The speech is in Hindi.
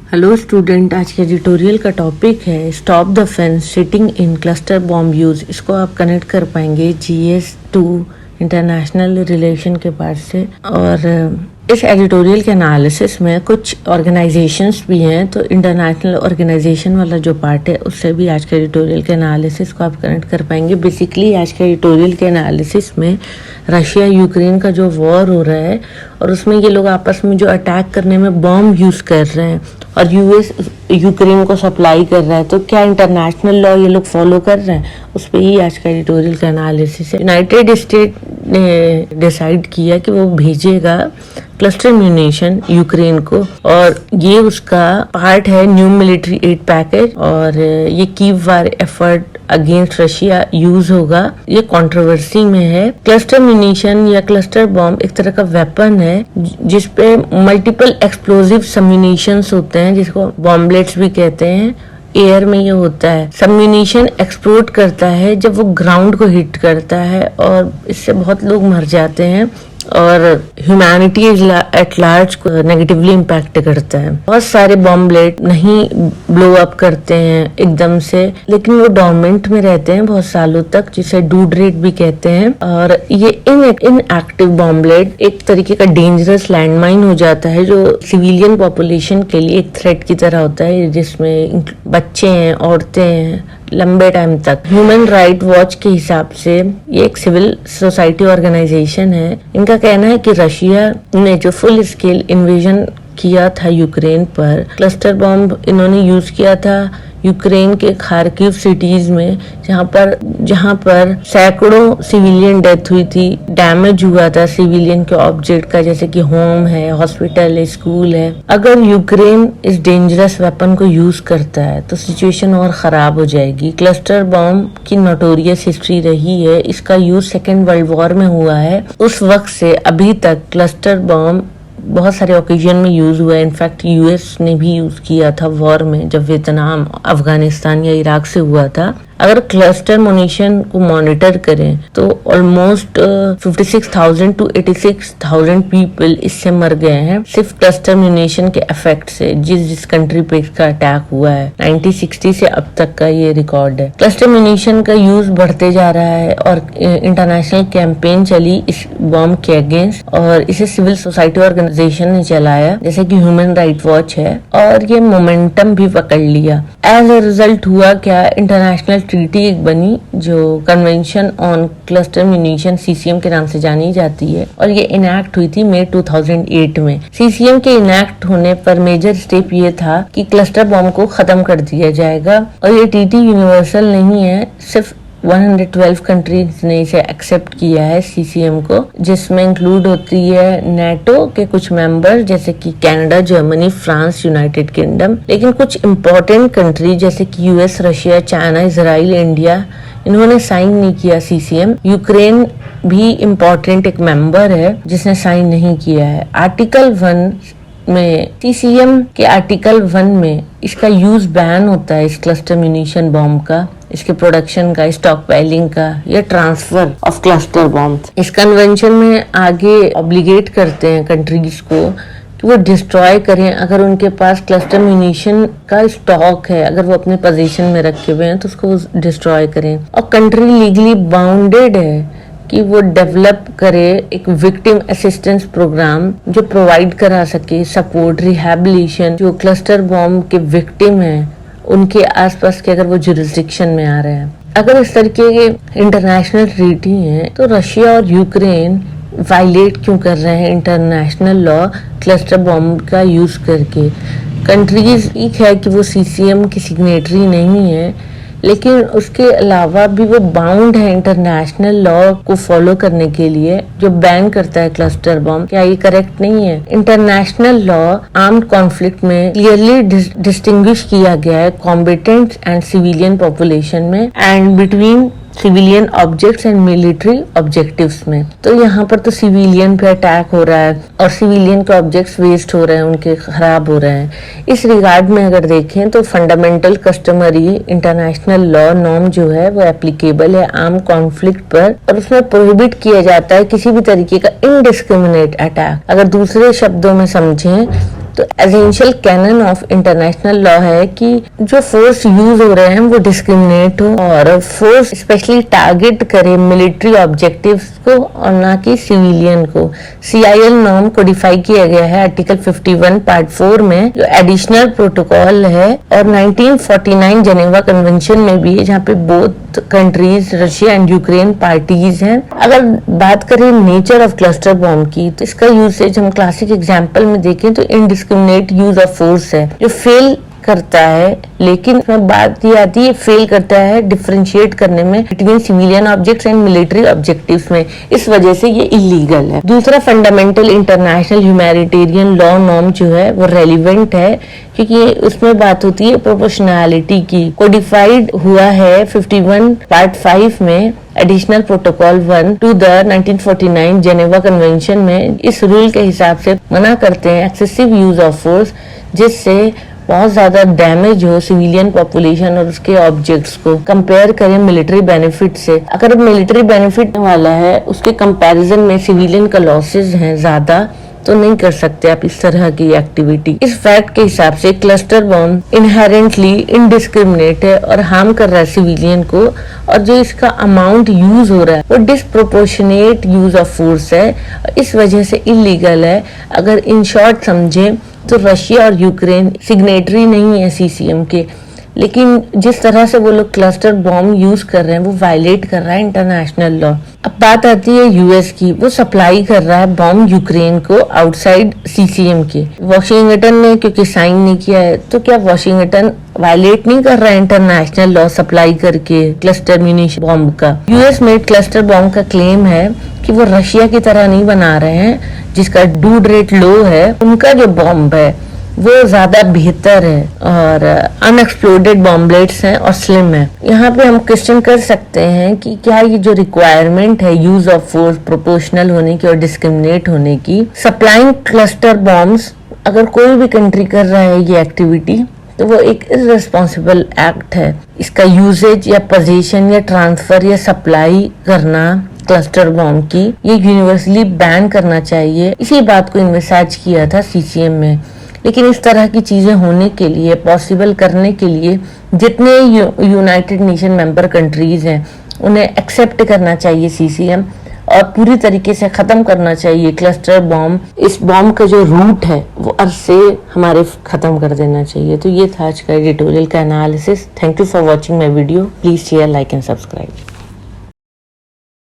हेलो स्टूडेंट, आज के एडिटोरियल का टॉपिक है stop the fence sitting in cluster bomb use. इसको आप कनेक्ट कर पाएंगे GS2 इंटरनेशनल रिलेशन के पार्ट से। और इस एडिटोरियल के एनालिसिस में कुछ ऑर्गेनाइजेशंस भी हैं, तो इंटरनेशनल ऑर्गेनाइजेशन वाला जो पार्ट है उससे भी आज के एडिटोरियल के एनालिसिस को आप कनेक्ट कर पाएंगे। बेसिकली आज के एडिटोरियल के एनालिसिस में रशिया यूक्रेन का जो वॉर हो रहा है और उसमें ये लोग आपस में जो अटैक करने में बॉम्ब यूज कर रहे हैं और यूएस यूक्रेन को सप्लाई कर रहा है, तो क्या इंटरनेशनल लॉ ये लोग फॉलो कर रहे हैं, उस पर ही आज का एडिटोरियल का एनालिसिस है। यूनाइटेड स्टेट ने डिसाइड किया कि वो भेजेगा क्लस्टर म्यूनिशन यूक्रेन को, और ये उसका पार्ट है न्यू मिलिट्री एड पैकेज, और ये कीव वार एफर्ट अगेंस्ट रशिया यूज होगा। ये कंट्रोवर्सी में है। क्लस्टर म्यूनिशन या क्लस्टर बॉम्ब एक तरह का वेपन है जिसपे मल्टीपल एक्सप्लोजिव सम्यूनिशंस होते हैं, जिसको बॉम्बलेट्स भी कहते हैं। एयर में ये होता है। सम्यूनिशन एक्सप्लोड करता है जब वो ग्राउंड को हिट करता है, और इससे बहुत लोग मर जाते हैं और ह्यूमैनिटी एट लार्ज को नेगेटिवली इम्पैक्ट करता है। बहुत सारे बॉम्बलेट नहीं ब्लो अप करते हैं एकदम से, लेकिन वो डोरमेंट में रहते हैं बहुत सालों तक, जिसे डूड रेट भी कहते हैं। और ये इनएक्टिव बॉम्बलेट एक तरीके का डेंजरस लैंडमाइन हो जाता है, जो सिविलियन पॉपुलेशन के लिए एक थ्रेट की तरह होता है, जिसमें बच्चे हैं, औरतें हैं, लंबे टाइम तक। ह्यूमन राइट वॉच के हिसाब से ये एक सिविल सोसाइटी ऑर्गेनाइजेशन है। इनका कहना है कि रशिया ने जो फुल स्केल इन्वेजन किया था यूक्रेन पर, क्लस्टर बॉम्ब इन्होंने यूज किया था यूक्रेन के खार्किव सिटीज में, जहां पर सैकड़ों सिविलियन डेथ हुई थी, डैमेज हुआ था सिविलियन के ऑब्जेक्ट का, जैसे कि होम है, हॉस्पिटल है, स्कूल है। अगर यूक्रेन इस डेंजरस वेपन को यूज करता है तो सिचुएशन और खराब हो जाएगी। क्लस्टर बॉम्ब की नोटोरियस हिस्ट्री रही है, इसका यूज सेकेंड वर्ल्ड वॉर में हुआ है। उस वक्त से अभी तक क्लस्टर बॉम्ब बहुत सारे ओकेजन में यूज हुआ है। इनफैक्ट यूएस ने भी यूज किया था वॉर में, जब वियतनाम, अफगानिस्तान या इराक से हुआ था। अगर क्लस्टर म्यूनिशन को मॉनिटर करें तो ऑलमोस्ट 56,000 to 86,000 पीपल इससे मर गए हैं, सिर्फ क्लस्टर म्यूनिशन के इफेक्ट से, जिस कंट्री पे इसका अटैक हुआ है। 1960 से अब तक का ये रिकॉर्ड है। क्लस्टर म्यूनिशन का यूज बढ़ते जा रहा है और इंटरनेशनल कैंपेन चली इस बॉम्ब के अगेंस्ट, और इसे सिविल सोसाइटी ऑर्गेनाइजेशन ने चलाया, जैसे कि ह्यूमन राइट वॉच है, और ये मोमेंटम भी पकड़ लिया। एज अ रिजल्ट हुआ क्या, इंटरनेशनल ट्रीटी एक बनी जो convention on cluster munition CCM के नाम से जानी जाती है, और ये इनैक्ट हुई थी मई 2008 में। CCM के इनैक्ट होने पर मेजर स्टेप ये था कि क्लस्टर बॉम्ब को खत्म कर दिया जाएगा, और ये ट्रीटी यूनिवर्सल नहीं है, सिर्फ 112 कंट्रीज ने इसे एक्सेप्ट किया है CCM को, जिसमें इंक्लूड होती है नेटो के कुछ मेंबर जैसे कि Canada, Germany, France, United kingdom. लेकिन कुछ इम्पोर्टेंट कंट्री जैसे कि US, Russia, China, Israel, India, इन्होंने साइन नहीं किया CCM। यूक्रेन भी इम्पोर्टेंट एक मेंबर है जिसने साइन नहीं किया है। आर्टिकल 1 में, CCM के आर्टिकल 1 में इसका यूज बैन होता है, इस क्लस्टर म्यूनिशन बॉम्ब का, इसके प्रोडक्शन का, स्टॉक पाइलिंग का, या ट्रांसफर ऑफ क्लस्टर बॉम्ब। इस कन्वेंशन में आगे ऑब्लिगेट करते हैं कंट्रीज को कि वो डिस्ट्रॉय करें अगर उनके पास क्लस्टर म्यूनिशन का स्टॉक है, अगर वो अपने पोजीशन में रखे हुए हैं तो उसको डिस्ट्रॉय करें। और कंट्री लीगली बाउंडेड है कि वो डेवलप करे एक विक्टिम असिस्टेंस प्रोग्राम जो प्रोवाइड करा सके सपोर्ट, रिहैबिलिटेशन, जो क्लस्टर बॉम्ब के विक्टिम हैं उनके आसपास के, अगर वो जुरिस्डिक्शन में आ रहे हैं। अगर इस तरीके के इंटरनेशनल ट्रीटी हैं तो रशिया और यूक्रेन वायलेट क्यों कर रहे हैं इंटरनेशनल लॉ क्लस्टर बॉम्ब का यूज करके? कंट्रीज ठीक है कि वो CCM की सिग्नेटरी नहीं है, लेकिन उसके अलावा भी वो बाउंड है इंटरनेशनल लॉ को फॉलो करने के लिए जो बैन करता है क्लस्टर बॉम्ब। क्या ये करेक्ट नहीं है? इंटरनेशनल लॉ आर्म्ड कॉन्फ्लिक्ट में क्लियरली डिस्टिंग्विश किया गया है कॉम्बेटेंट एंड सिविलियन पॉपुलेशन में, and between civilian objects and military objectives में। तो यहाँ पर तो सिविलियन पे अटैक हो रहा है और सिविलियन के ऑब्जेक्ट्स वेस्ट हो रहे हैं, उनके खराब हो रहे हैं। इस रिगार्ड में अगर देखें तो fundamental customary international law norm जो है वो एप्लीकेबल है आर्म कॉन्फ्लिक्ट पर, और उसमें प्रोहिबिट किया जाता है किसी भी तरीके का इनडिस्क्रिमिनेट अटैक। अगर दूसरे शब्दों में समझें तो essential canon of international law है कि जो फोर्स यूज हो रहे हैं वो डिस्क्रिमिनेट हो और फोर्स स्पेशली टारगेट करे मिलिट्री ऑब्जेक्टिव्स को और ना कि सिविलियन को। CIL नॉर्म कोडिफाई किया गया है आर्टिकल 51 पार्ट 4 में, जो एडिशनल प्रोटोकॉल है, और 1949 जेनेवा कन्वेंशन में भी है, जहाँ पे both countries Russia and Ukraine parties हैं। अगर बात करें नेचर ऑफ क्लस्टर बॉम्ब की, तो इसका यूसेज हम क्लासिक एग्जांपल में देखें तो इनडिस्क्रिमिनेट यूज ऑफ फोर्स है, जो फेल करता है, लेकिन इसमें बात ये आती है फेल करता है डिफरेंशिएट करने में between civilian objects and military objectives में, इस वजह से ये इलीगल है। दूसरा fundamental international humanitarian law norm जो है वो रेलिवेंट है, क्योंकि उसमें बात होती है प्रोपोर्शनैलिटी की। कोडिफाइड हुआ है 51 पार्ट 5 में additional protocol 1 to the 1949 Geneva Convention में। इस रूल के हिसाब से मना करते हैं एक्सेसिव यूज ऑफ फोर्स, जिससे बहुत ज्यादा डैमेज हो सिविलियन पॉपुलेशन और उसके ऑब्जेक्ट्स को। कंपेयर करें मिलिट्री बेनिफिट से, अगर मिलिट्री बेनिफिट वाला है उसके कंपैरिजन में सिविलियन का लॉसेज हैं ज्यादा, तो नहीं कर सकते आप इस तरह की एक्टिविटी। इस फैक्ट के हिसाब से क्लस्टर बॉम्ब इनहेरेंटली इनडिस्क्रिमिनेट है और हार्म कर रहा है सिविलियन को, और जो इसका अमाउंट यूज हो रहा है वो डिस्प्रोपोर्शनेट यूज ऑफ फोर्स है, इस वजह से इलीगल है। अगर इन शॉर्ट समझे तो रशिया और यूक्रेन सिग्नेटरी नहीं है CCM के, लेकिन जिस तरह से वो लोग क्लस्टर बॉम्ब यूज कर रहे हैं वो वायलेट कर रहा है इंटरनेशनल लॉ। अब बात आती है US की, वो सप्लाई कर रहा है बॉम्ब यूक्रेन को आउटसाइड CCM के। वॉशिंगटन ने क्योंकि साइन नहीं किया है, तो क्या वॉशिंगटन वायलेट नहीं कर रहा है इंटरनेशनल लॉ सप्लाई करके क्लस्टर म्यूनिशन बॉम्ब का? US मेड क्लस्टर बॉम्ब का क्लेम है कि वो रशिया की तरह नहीं बना रहे हैं, जिसका डूड रेट लो है। उनका जो बॉम्ब है वो ज्यादा बेहतर है और अनएक्सप्लोडेड बॉम्बलेट्स हैं और स्लिम है। यहाँ पे हम क्वेश्चन कर सकते हैं कि क्या ये जो रिक्वायरमेंट है यूज ऑफ फोर्स प्रोपोर्शनल होने की और डिस्क्रिमिनेट होने की, सप्लाइंग क्लस्टर बॉम्ब्स, अगर कोई भी कंट्री कर रहा है ये एक्टिविटी, तो वो एक इररिस्पॉन्सिबल एक्ट है। इसका यूजेज या पोजीशन या ट्रांसफर या सप्लाई करना क्लस्टर बॉम्ब की ये यूनिवर्सली बैन करना चाहिए। इसी बात को इन्वेसाइज किया था CCM में। लेकिन इस तरह की चीजें होने के लिए, पॉसिबल करने के लिए, जितने यूनाइटेड नेशन मेंबर कंट्रीज हैं उन्हें एक्सेप्ट करना चाहिए CCM और पूरी तरीके से खत्म करना चाहिए क्लस्टर बॉम्ब। इस बॉम्ब का जो रूट है वो अर्थ से हमारे खत्म कर देना चाहिए। तो ये था आज का एडिटोरियल का analysis. Thank you for watching my video. Please share, like and subscribe.